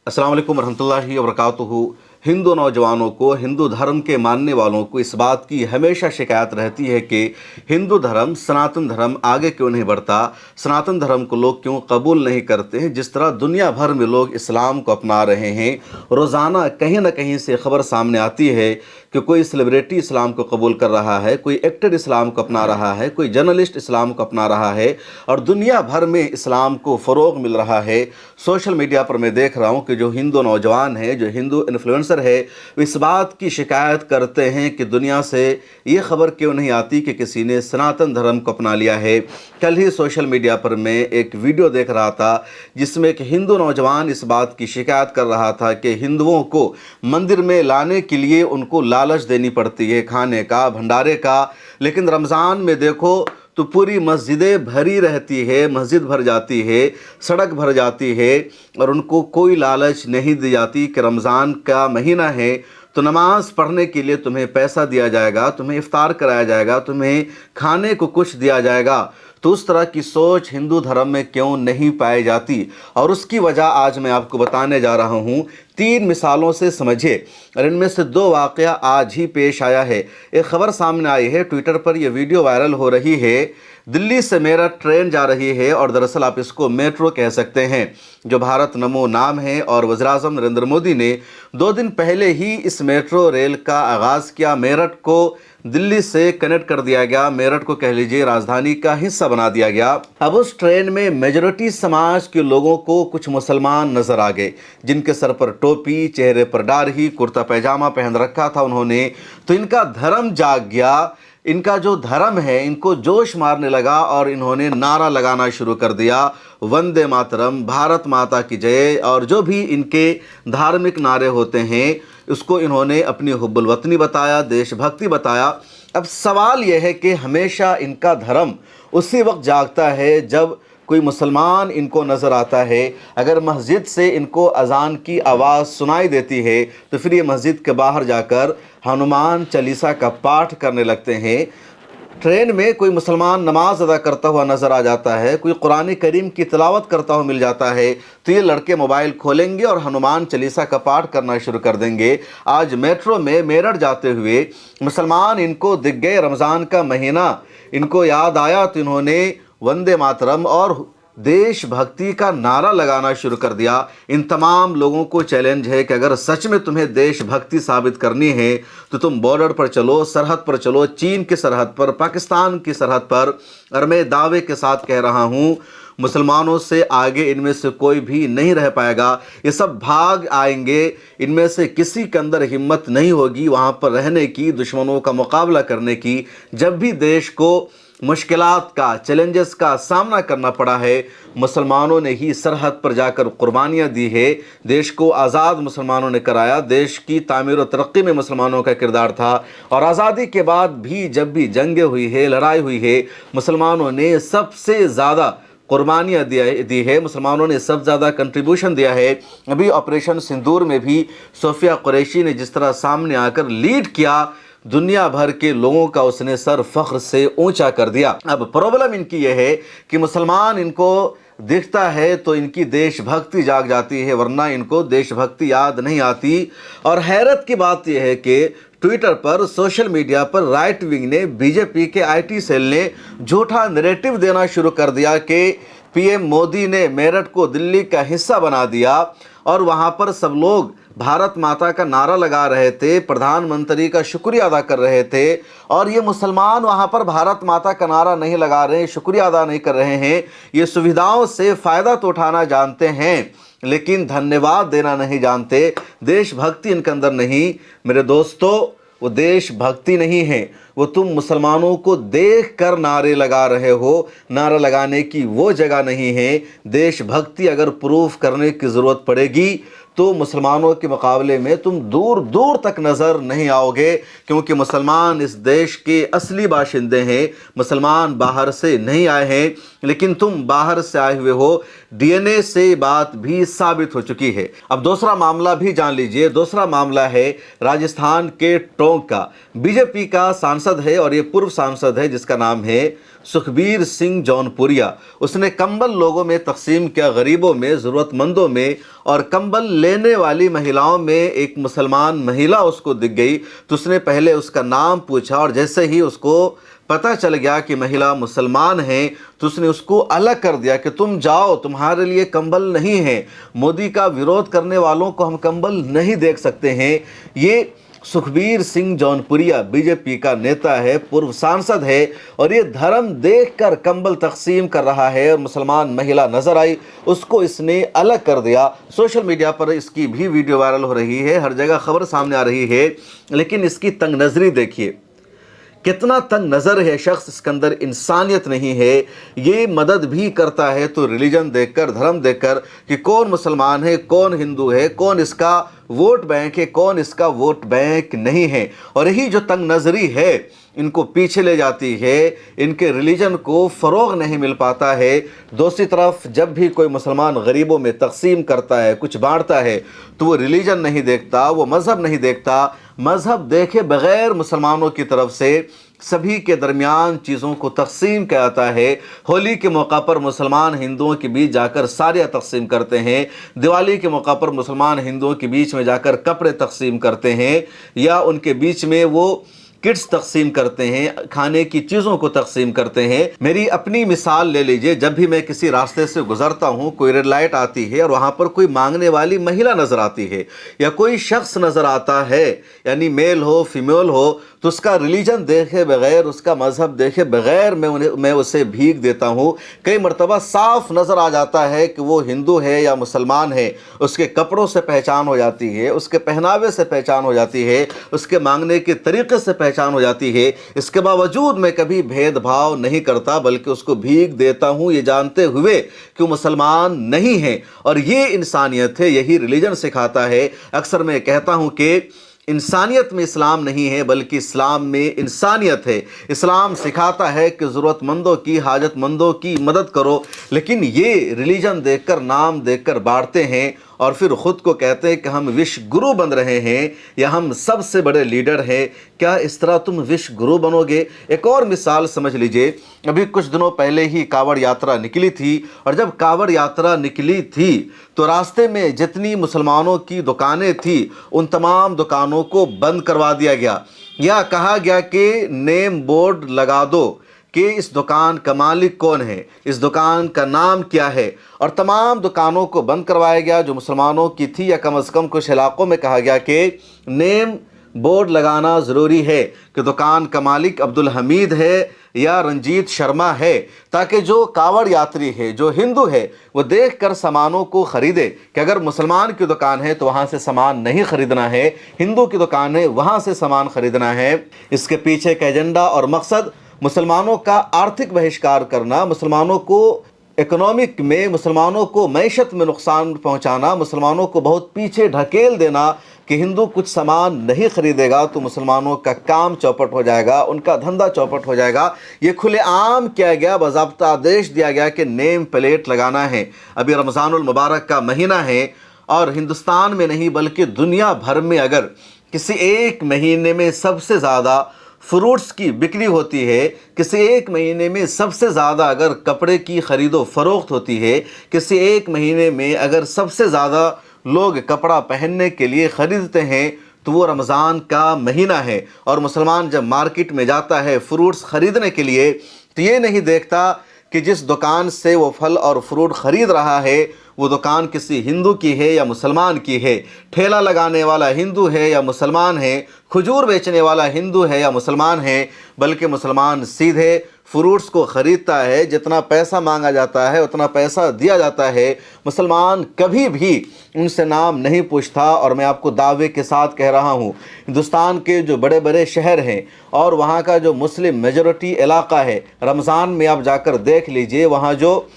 अस्सलाम वालेकुम रहमतुल्लाहि व बरकातुहू। हिंदू नौजवानों को, हिंदू धर्म के मानने वालों को इस बात की हमेशा शिकायत रहती है कि हिंदू धर्म, सनातन धर्म आगे क्यों नहीं बढ़ता, सनातन धर्म को लोग क्यों कबूल नहीं करते हैं। जिस तरह दुनिया भर में लोग इस्लाम को अपना रहे हैं, रोज़ाना कहीं ना कहीं से खबर सामने आती है कि कोई सेलिब्रिटी इस्लाम को कबूल कर रहा है, कोई एक्टर इस्लाम को अपना रहा है, कोई जर्नलिस्ट इस्लाम को अपना रहा है और दुनिया भर में इस्लाम को फ़रोग़ मिल रहा है। सोशल मीडिया पर मैं देख रहा हूँ कि जो हिंदू नौजवान है, जो हिंदू इन्फ्लुएंसर है, इस बात की शिकायत करते हैं कि दुनिया से ये खबर क्यों नहीं आती कि किसी ने सनातन धर्म को अपना लिया है। कल ही सोशल मीडिया पर मैं एक वीडियो देख रहा था जिसमें एक हिंदू नौजवान इस बात की शिकायत कर रहा था कि हिंदुओं को मंदिर में लाने के लिए उनको लालच देनी पड़ती है, खाने का, भंडारे का, लेकिन रमज़ान में देखो तो पूरी मस्जिदें भरी रहती है, मस्जिद भर जाती है, सड़क भर जाती है और उनको कोई लालच नहीं दी जाती कि रमज़ान का महीना है तो नमाज़ पढ़ने के लिए तुम्हें पैसा दिया जाएगा, तुम्हें इफ्तार कराया जाएगा, तुम्हें खाने को कुछ दिया जाएगा। तो उस तरह की सोच हिंदू धर्म में क्यों नहीं पाई जाती, और उसकी वजह आज मैं आपको बताने जा रहा हूँ। 3 मिसालों से समझिए और इनमें से 2 वाक़या आज ही पेश आया है। एक ख़बर सामने आई है, ट्विटर पर यह वीडियो वायरल हो रही है। दिल्ली से मेरठ ट्रेन जा रही है और दरअसल आप इसको मेट्रो कह सकते हैं, जो भारत नमो नाम है, और वज़ीर-ए-आज़म नरेंद्र मोदी ने 2 दिन पहले ही इस मेट्रो रेल का आगाज़ किया। मेरठ को दिल्ली से कनेक्ट कर दिया गया, मेरठ को कह लीजिए राजधानी का हिस्सा बना दिया गया। अब उस ट्रेन में मेजॉरिटी समाज के लोगों को कुछ मुसलमान नज़र आ गए, जिनके सर पर टोपी, चेहरे पर दाढ़ी, कुर्ता पैजामा पहन रखा था उन्होंने। तो इनका धर्म जाग गया, इनका जो धर्म है इनको जोश मारने लगा और इन्होंने नारा लगाना शुरू कर दिया, वंदे मातरम, भारत माता की जय, और जो भी इनके धार्मिक नारे होते हैं उसको इन्होंने अपनी हुब्बुल वतनी बताया, देशभक्ति बताया। अब सवाल यह है कि हमेशा इनका धर्म उसी वक्त जागता है जब कोई मुसलमान इनको नज़र आता है। अगर मस्जिद से इनको अज़ान की आवाज़ सुनाई देती है तो फिर ये मस्जिद के बाहर जाकर हनुमान चालीसा का पाठ करने लगते हैं। ट्रेन में कोई मुसलमान नमाज अदा करता हुआ नज़र आ जाता है, कोई कुरान करीम की तिलावत करता हुआ मिल जाता है तो ये लड़के मोबाइल खोलेंगे और हनुमान चालीसा का पाठ करना शुरू कर देंगे। आज मेट्रो में मेरठ जाते हुए मुसलमान इनको दिख गए, रमज़ान का महीना इनको याद आया तो इन्होंने वंदे मातरम और देशभक्ति का नारा लगाना शुरू कर दिया। इन तमाम लोगों को चैलेंज है कि अगर सच में तुम्हें देशभक्ति साबित करनी है तो तुम बॉर्डर पर चलो, सरहद पर चलो, चीन की सरहद पर, पाकिस्तान की सरहद पर। और मैं दावे के साथ कह रहा हूँ, मुसलमानों से आगे इनमें से कोई भी नहीं रह पाएगा। ये सब भाग आएंगे, इनमें से किसी के अंदर हिम्मत नहीं होगी वहाँ पर रहने की, दुश्मनों का मुकाबला करने की। जब भी देश को मुश्किलात का, चैलेंजेस का सामना करना पड़ा है, मुसलमानों ने ही सरहद पर जाकर कुर्बानियाँ दी है। देश को आज़ाद मुसलमानों ने कराया, देश की तामीर और तरक्की में मुसलमानों का किरदार था। और आज़ादी के बाद भी जब भी जंगें हुई है, लड़ाई हुई है, मुसलमानों ने सबसे ज़्यादा कुर्बानियाँ दी है, मुसलमानों ने सबसे ज़्यादा कंट्रीब्यूशन दिया है। अभी ऑपरेशन सिंदूर में भी सोफिया कुरैशी ने जिस तरह सामने आकर लीड किया, दुनिया भर के लोगों का उसने सर फख्र से ऊंचा कर दिया। अब प्रॉब्लम इनकी यह है कि मुसलमान इनको दिखता है तो इनकी देशभक्ति जाग जाती है, वरना इनको देशभक्ति याद नहीं आती। और हैरत की बात यह है कि ट्विटर पर, सोशल मीडिया पर राइट विंग ने, बीजेपी के आईटी सेल ने झूठा नैरेटिव देना शुरू कर दिया कि पीएम मोदी ने मेरठ को दिल्ली का हिस्सा बना दिया और वहाँ पर सब लोग भारत माता का नारा लगा रहे थे, प्रधानमंत्री का शुक्रिया अदा कर रहे थे। और ये मुसलमान वहाँ पर भारत माता का नारा नहीं लगा रहे हैं, शुक्रिया अदा नहीं कर रहे हैं। ये सुविधाओं से फ़ायदा तो उठाना जानते हैं लेकिन धन्यवाद देना नहीं जानते, देशभक्ति इनके अंदर नहीं। मेरे दोस्तों, वो देशभक्ति नहीं है, वो तुम मुसलमानों को देख कर नारे लगा रहे हो। नारा लगाने की वो जगह नहीं है। देशभक्ति अगर प्रूफ करने की ज़रूरत पड़ेगी तो मुसलमानों के मुकाबले में तुम दूर दूर तक नज़र नहीं आओगे, क्योंकि मुसलमान इस देश के असली बाशिंदे हैं। मुसलमान बाहर से नहीं आए हैं, लेकिन तुम बाहर से आए हुए हो। डीएनए से बात भी साबित हो चुकी है। अब दूसरा मामला भी जान लीजिए। दूसरा मामला है राजस्थान के टोंक का। बीजेपी का सांसद है और ये पूर्व सांसद है जिसका नाम है सुखबीर सिंह जौनपुरिया, उसने कंबल लोगों में तकसीम किया, गरीबों में, ज़रूरतमंदों में, और कंबल लेने वाली महिलाओं में एक मुसलमान महिला उसको दिख गई तो उसने पहले उसका नाम पूछा, और जैसे ही उसको पता चल गया कि महिला मुसलमान है तो उसने उसको अलग कर दिया कि तुम जाओ, तुम्हारे लिए कंबल नहीं है। मोदी का विरोध करने वालों को हम कंबल नहीं देख सकते हैं। ये सुखबीर सिंह जौनपुरिया बीजेपी का नेता है, पूर्व सांसद है, और ये धर्म देखकर कंबल तकसीम कर रहा है, और मुसलमान महिला नजर आई उसको इसने अलग कर दिया। सोशल मीडिया पर इसकी भी वीडियो वायरल हो रही है, हर जगह खबर सामने आ रही है, लेकिन इसकी तंग नजरी देखिए, कितना तंग नज़र है शख्स, इसके अंदर इंसानियत नहीं है। ये मदद भी करता है तो रिलीजन देखकर, धर्म देखकर कि कौन मुसलमान है, कौन हिंदू है, कौन इसका वोट बैंक है, कौन इसका वोट बैंक नहीं है। और यही जो तंग नज़री है इनको पीछे ले जाती है, इनके रिलीजन को फ़रोग़ नहीं मिल पाता है। दूसरी तरफ जब भी कोई मुसलमान गरीबों में तकसीम करता है, कुछ बांटता है, तो वो रिलीजन नहीं देखता, वो मज़हब नहीं देखता। मज़हब देखे बग़ैर मुसलमानों की तरफ से सभी के दरमियान चीज़ों को तकसीम किया जाता है। होली के मौका पर मुसलमान हिंदुओं के बीच जाकर साड़ियाँ तकसीम करते हैं, दिवाली के मौका पर मुसलमान हिंदुओं के बीच में जाकर कपड़े तकसीम करते हैं, या उनके बीच में वो किट्स तकसीम करते हैं, खाने की चीज़ों को तकसीम करते हैं। मेरी अपनी मिसाल ले लीजिए, जब भी मैं किसी रास्ते से गुजरता हूँ, कोई रेड लाइट आती है और वहाँ पर कोई मांगने वाली महिला नज़र आती है या कोई शख्स नज़र आता है, यानी मेल हो फीमेल हो, तो उसका रिलीजन देखे बगैर, उसका मज़हब देखे बगैर मैं उसे भीख देता हूँ। कई मरतबा साफ नज़र आ जाता है कि वो हिंदू है या मुसलमान है, उसके कपड़ों से पहचान हो जाती है, उसके पहनावे से पहचान हो जाती है, उसके मांगने के तरीक़े से पहचान हो जाती है। इसके बावजूद मैं कभी भेदभाव नहीं करता, बल्कि उसको भीख देता हूँ ये जानते हुए कि वो मुसलमान नहीं है। और ये इंसानियत है, यही रिलीजन सिखाता है। अक्सर मैं कहता हूँ कि इंसानियत में इस्लाम नहीं है, बल्कि इस्लाम में इंसानियत है। इस्लाम सिखाता है कि ज़रूरतमंदों की, हाजतमंदों की मदद करो, लेकिन ये रिलीजन देखकर, नाम देखकर बांटते हैं और फिर ख़ुद को कहते हैं कि हम विश्व गुरु बन रहे हैं या हम सबसे बड़े लीडर हैं। क्या इस तरह तुम विश्व गुरु बनोगे? एक और मिसाल समझ लीजिए, अभी कुछ दिनों पहले ही कावड़ यात्रा निकली थी, और जब कावड़ यात्रा निकली थी तो रास्ते में जितनी मुसलमानों की दुकानें थी उन तमाम दुकानों को बंद करवा दिया गया, या कहा गया कि नेम बोर्ड लगा दो कि इस दुकान का मालिक कौन है, इस दुकान का नाम क्या है, और तमाम दुकानों को बंद करवाया गया जो मुसलमानों की थी, या कम से कम कुछ इलाकों में कहा गया कि नेम बोर्ड लगाना ज़रूरी है कि दुकान का मालिक अब्दुल हमीद है या रंजीत शर्मा है, ताकि जो कावड़ यात्री है, जो हिंदू है, वो देख कर सामानों को ख़रीदे कि अगर मुसलमान की दुकान है तो वहाँ से सामान नहीं ख़रीदना है, हिंदू की दुकान है वहाँ से सामान ख़रीदना है। इसके पीछे का एजेंडा और मकसद मुसलमानों का आर्थिक बहिष्कार करना, मुसलमानों को इकोनॉमिक में, मुसलमानों को मैशत में नुकसान पहुंचाना, मुसलमानों को बहुत पीछे ढकेल देना कि हिंदू कुछ सामान नहीं खरीदेगा तो मुसलमानों का काम चौपट हो जाएगा, उनका धंधा चौपट हो जाएगा। ये खुलेआम किया गया, बाज़ाब्ता आदेश दिया गया कि नेम प्लेट लगाना है। अभी रमज़ानुल मुबारक का महीना है, और हिंदुस्तान में नहीं बल्कि दुनिया भर में अगर किसी एक महीने में सबसे ज़्यादा फ्रूट्स की बिक्री होती है, किसी एक महीने में सबसे ज़्यादा अगर कपड़े की ख़रीदो फरोख्त होती है, किसी एक महीने में अगर सबसे ज़्यादा लोग कपड़ा पहनने के लिए ख़रीदते हैं, तो वो रमज़ान का महीना है। और मुसलमान जब मार्केट में जाता है फ्रूट्स ख़रीदने के लिए, तो ये नहीं देखता कि जिस दुकान से वो फल और फ्रूट ख़रीद रहा है वो दुकान किसी हिंदू की है या मुसलमान की है, ठेला लगाने वाला हिंदू है या मुसलमान है, खजूर बेचने वाला हिंदू है या मुसलमान है, बल्कि मुसलमान सीधे फ्रूट्स को ख़रीदता है, जितना पैसा मांगा जाता है उतना पैसा दिया जाता है। मुसलमान कभी भी उनसे नाम नहीं पूछता। और मैं आपको दावे के साथ कह रहा हूँ, हिंदुस्तान के जो बड़े बड़े शहर हैं और वहाँ का जो मुस्लिम मेजॉरिटी इलाका है, रमज़ान में आप जाकर देख लीजिए, वहाँ जो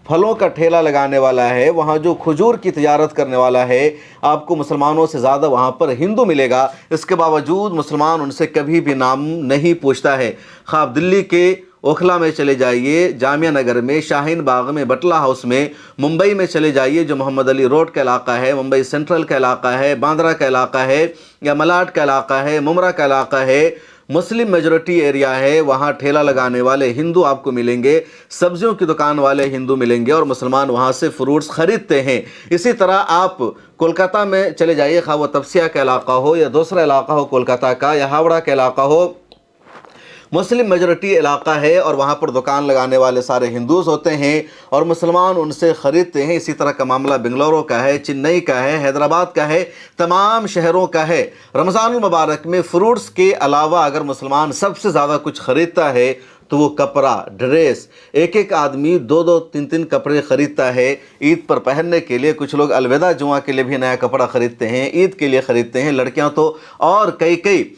फलों का ठेला लगाने वाला है, वहाँ जो खजूर की तिजारत करने वाला है, आपको मुसलमानों से ज़्यादा वहाँ पर हिंदू मिलेगा। इसके बावजूद मुसलमान उनसे कभी भी नाम नहीं पूछता है। ख़ाब दिल्ली के ओखला में चले जाइए, जामिया नगर में, शाहीन बाग में, बटला हाउस में, मुंबई में चले जाइए जो मोहम्मद अली रोड का इलाका है, मुंबई सेंट्रल का इलाका है, बांद्रा का इलाका है, या मलाड का इलाका है, मुमरा का इलाका है, मुस्लिम मेजोरिटी एरिया है, वहाँ ठेला लगाने वाले हिंदू आपको मिलेंगे, सब्जियों की दुकान वाले हिंदू मिलेंगे और मुसलमान वहाँ से फ्रूट्स खरीदते हैं। इसी तरह आप कोलकाता में चले जाइए, खा वो तपसिया का इलाका हो या दूसरा इलाका हो कोलकाता का या हावड़ा का इलाका हो, मुस्लिम मेजोरिटी इलाका है और वहाँ पर दुकान लगाने वाले सारे हिंदूज होते हैं और मुसलमान उनसे ख़रीदते हैं। इसी तरह का मामला बेंगलुरु का है, चेन्नई का है, हैदराबाद का है, तमाम शहरों का है। रमज़ानुल मुबारक में फ्रूट्स के अलावा अगर मुसलमान सबसे ज़्यादा कुछ ख़रीदता है तो वो कपड़ा, ड्रेस, एक एक आदमी दो दो तीन तीन कपड़े ख़रीदता है ईद पर पहनने के लिए। कुछ लोग अलविदा जुमा के लिए भी नया कपड़ा ख़रीदते हैं, ईद के लिए ख़रीदते हैं। लड़कियां तो और कई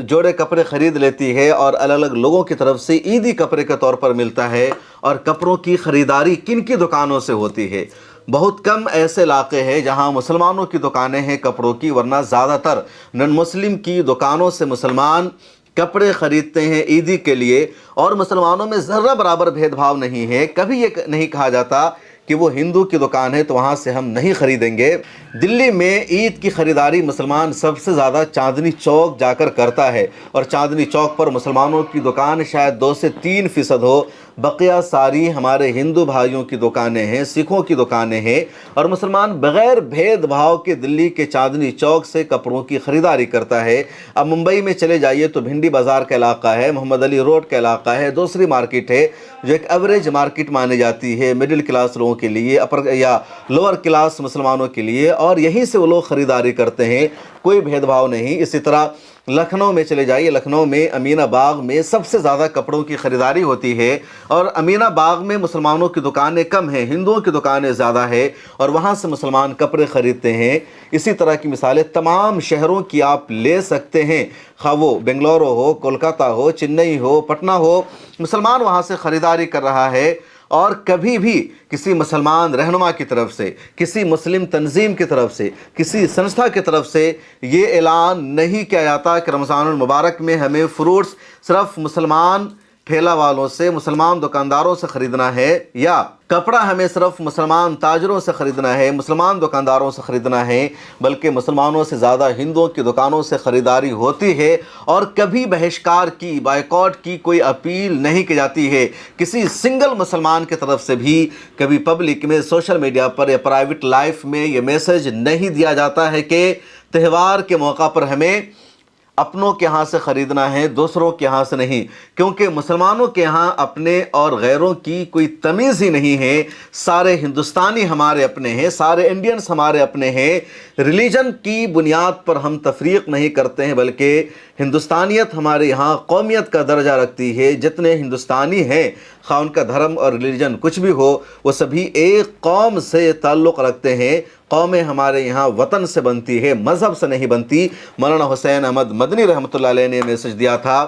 जोड़े कपड़े ख़रीद लेती है और अलग अलग लोगों की तरफ से ईदी कपड़े के तौर पर मिलता है। और कपड़ों की ख़रीदारी किन की दुकानों से होती है? बहुत कम ऐसे इलाके हैं जहां मुसलमानों की दुकानें हैं कपड़ों की, वरना ज़्यादातर नॉन मुस्लिम की दुकानों से मुसलमान कपड़े ख़रीदते हैं ईदी के लिए। और मुसलमानों में ज़र्रा बराबर भेदभाव नहीं है। कभी ये नहीं कहा जाता कि वो हिंदू की दुकान है तो वहाँ से हम नहीं ख़रीदेंगे। दिल्ली में ईद की ख़रीदारी मुसलमान सबसे ज़्यादा चांदनी चौक जाकर करता है और चांदनी चौक पर मुसलमानों की दुकान शायद 2 से 3% हो, बकिया सारी हमारे हिंदू भाइयों की दुकानें हैं, सिखों की दुकानें हैं। और मुसलमान बग़ैर भेदभाव के दिल्ली के चांदनी चौक से कपड़ों की ख़रीदारी करता है। अब मुंबई में चले जाइए तो भिंडी बाज़ार का इलाका है, मोहम्मद अली रोड का इलाका है, दूसरी मार्केट है जो एक एवरेज मार्केट मानी जाती है मिडिल क्लास लोगों के लिए, अपर या लोअर क्लास मुसलमानों के लिए, और यहीं से वो लोग ख़रीदारी करते हैं, कोई भेदभाव नहीं। इसी तरह लखनऊ में चले जाइए, लखनऊ में अमीना बाग में सबसे ज़्यादा कपड़ों की ख़रीदारी होती है और अमीना बाग में मुसलमानों की दुकानें कम हैं, हिंदुओं की दुकानें ज़्यादा है और वहाँ से मुसलमान कपड़े ख़रीदते हैं। इसी तरह की मिसालें तमाम शहरों की आप ले सकते हैं, खा वो बेंगलुरु हो, कोलकाता हो, चेन्नई हो, पटना हो, मुसलमान वहाँ से ख़रीदारी कर रहा है। और कभी भी किसी मुसलमान रहनुमा की तरफ से, किसी मुस्लिम तंजीम की तरफ से, किसी संस्था की तरफ से ये ऐलान नहीं किया जाता कि रमज़ानुल मुबारक में हमें फ्रूट्स सिर्फ मुसलमान ठेला वालों से, मुसलमान दुकानदारों से ख़रीदना है, या कपड़ा हमें सिर्फ मुसलमान ताजरों से ख़रीदना है, मुसलमान दुकानदारों से ख़रीदना है, बल्कि मुसलमानों से ज़्यादा हिंदुओं की दुकानों से ख़रीदारी होती है। और कभी बहिष्कार की, बायकॉट की कोई अपील नहीं की जाती है किसी सिंगल मुसलमान की तरफ से भी। कभी पब्लिक में, सोशल मीडिया पर या प्राइवेट लाइफ में ये मैसेज नहीं दिया जाता है कि त्यौहार के मौका पर हमें अपनों के यहाँ से ख़रीदना है, दूसरों के यहाँ से नहीं, क्योंकि मुसलमानों के यहाँ अपने और गैरों की कोई तमीज़ ही नहीं है। सारे हिंदुस्तानी हमारे अपने हैं, सारे इंडियंस हमारे अपने हैं। रिलीजन की बुनियाद पर हम तफरीक नहीं करते हैं, बल्कि हिंदुस्तानियत हमारे यहाँ कौमियत का दर्जा रखती है। जितने हिंदुस्तानी हैं, खा उनका धर्म और रिलीजन कुछ भी हो, वो सभी एक कौम से ताल्लुक़ रखते हैं। कौमें हमारे यहाँ वतन से बनती है, मज़हब से नहीं बनती। मौलाना हुसैन अहमद मदनी रहमतुल्लाह अलैह ने मैसेज दिया था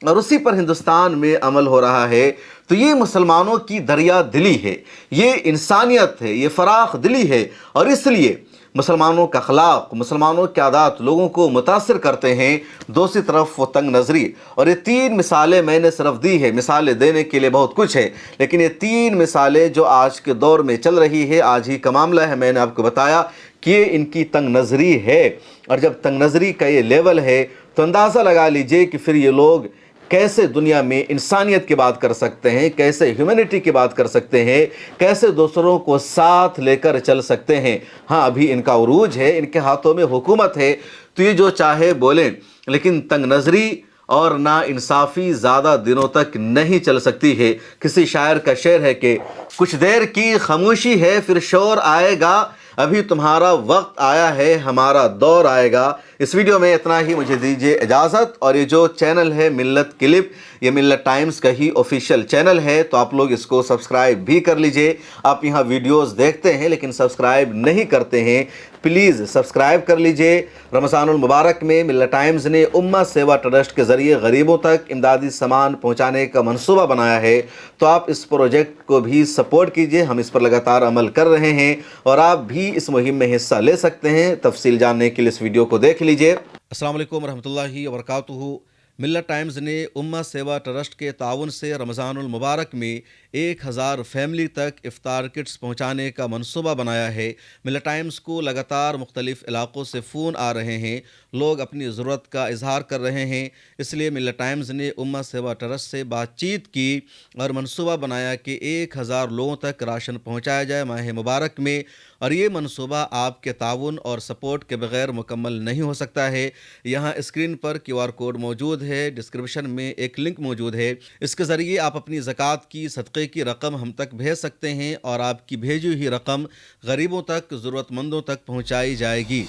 और उसी पर हिंदुस्तान में अमल हो रहा है। तो ये मुसलमानों की दरिया दिली है, ये इंसानियत है, ये फ़राख दिली है। और इसलिए मुसलमानों का अखलाक, मुसलमानों के आदात लोगों को मुतासिर करते हैं। दूसरी तरफ वो तंग नज़री। और ये 3 मिसालें मैंने सिर्फ दी है, मिसालें देने के लिए बहुत कुछ है, लेकिन ये 3 मिसालें जो आज के दौर में चल रही है, आज ही का मामला है, मैंने आपको बताया कि ये इनकी तंग नज़री है। और जब तंग नज़री का ये लेवल है तो अंदाज़ा लगा लीजिए कि फिर ये लोग कैसे दुनिया में इंसानियत की बात कर सकते हैं, कैसे ह्यूमैनिटी की बात कर सकते हैं, कैसे दूसरों को साथ लेकर चल सकते हैं। हाँ, अभी इनका उरूज है, इनके हाथों में हुकूमत है, तो ये जो चाहे बोलें, लेकिन तंग नज़री और ना इंसाफ़ी ज़्यादा दिनों तक नहीं चल सकती है। किसी शायर का शेर है कि कुछ देर की खामोशी है फिर शोर आएगा, अभी तुम्हारा वक्त आया है हमारा दौर आएगा। इस वीडियो में इतना ही, मुझे दीजिए इजाज़त। और ये जो चैनल है मिल्लत क्लिप, ये मिल्लत टाइम्स का ही ऑफिशियल चैनल है, तो आप लोग इसको सब्सक्राइब भी कर लीजिए। आप यहाँ वीडियोस देखते हैं लेकिन सब्सक्राइब नहीं करते हैं, प्लीज़ सब्सक्राइब कर लीजिए। रमज़ानुल मुबारक में मिल्लत टाइम्स ने उम्मा सेवा ट्रस्ट के ज़रिए गरीबों तक इमदादी सामान पहुँचाने का मंसूबा बनाया है, तो आप इस प्रोजेक्ट को भी सपोर्ट कीजिए। हम इस पर लगातार अमल कर रहे हैं और आप भी इस मुहिम में हिस्सा ले सकते हैं। तफसील जानने के लिए इस वीडियो को देख लीजिए। अस्सलाम वालेकुम रहमतुल्लाहि व बरकातुहू। मिल्लत टाइम्स ने उम्मा सेवा ट्रस्ट के ताउन से रमज़ानुल मुबारक में 1000 फैमिली तक इफ्तार किट्स पहुंचाने का मंसूबा बनाया है। मिल्लत टाइम्स को लगातार मुख्तलिफ इलाकों से फ़ोन आ रहे हैं, लोग अपनी ज़रूरत का इजहार कर रहे हैं। इसलिए मिल्लत टाइम्स ने उम्मा सेवा ट्रस्ट से बातचीत की और मंसूबा बनाया कि 1000 लोगों तक राशन पहुंचाया जाए माह मुबारक में। और ये मंसूबा आपके ताउन और सपोर्ट के बगैर मुकम्मल नहीं हो सकता है। यहाँ स्क्रीन पर QR कोड मौजूद है, डिस्क्रिप्शन में एक लिंक मौजूद है। इसके ज़रिए आप अपनी ज़कात की, सदक़े की रकम हम तक भेज सकते हैं और आपकी भेजी हुई रकम गरीबों तक, ज़रूरतमंदों तक पहुँचाई जाएगी।